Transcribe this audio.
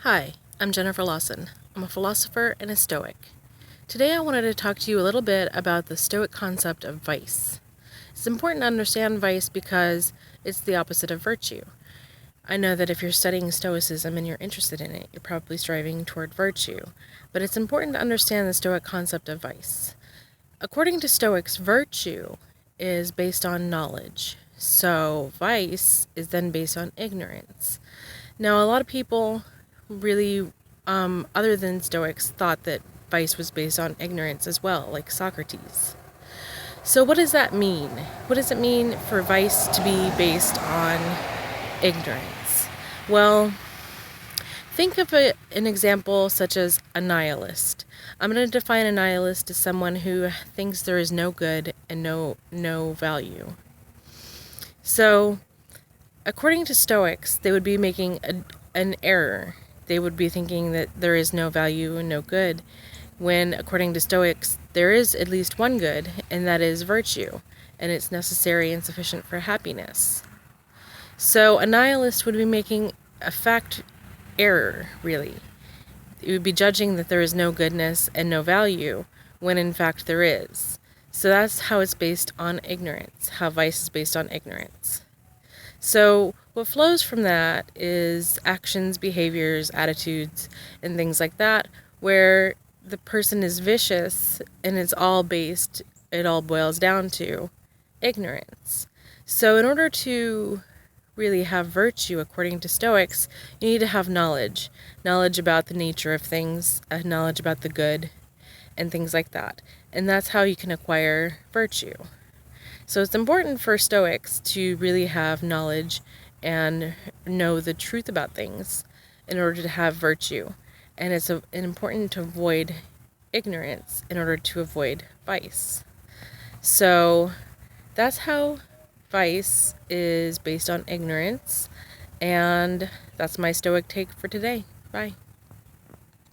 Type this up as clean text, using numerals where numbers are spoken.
Hi, I'm Jennifer Lawson. I'm a philosopher and a Stoic. Today I wanted to talk to you a little bit about the Stoic concept of vice. It's important to understand vice because it's the opposite of virtue. I know that if you're studying Stoicism and you're interested in it, you're probably striving toward virtue, but it's important to understand the Stoic concept of vice. According to Stoics, virtue is based on knowledge, so vice is then based on ignorance. Now, a lot of people really, other than Stoics, thought that vice was based on ignorance as well, like Socrates. So what does that mean? What does it mean for vice to be based on ignorance? Well, think of an example such as a nihilist. I'm going to define a nihilist as someone who thinks there is no good and no value. So, according to Stoics, they would be making an error. They would be thinking that there is no value and no good, when, according to Stoics, there is at least one good, and that is virtue, and it's necessary and sufficient for happiness. So a nihilist would be making a fact error, really. It would be judging that there is no goodness and no value, when in fact there is. So that's how it's based on ignorance, how vice is based on ignorance. So what flows from that is actions, behaviors, attitudes, and things like that, where the person is vicious and it all boils down to ignorance. So in order to really have virtue, according to Stoics, you need to have knowledge about the nature of things, knowledge about the good, and things like that. And that's how you can acquire virtue. So it's important for Stoics to really have knowledge and know the truth about things in order to have virtue. And it's important to avoid ignorance in order to avoid vice. So that's how vice is based on ignorance. And that's my Stoic take for today. Bye.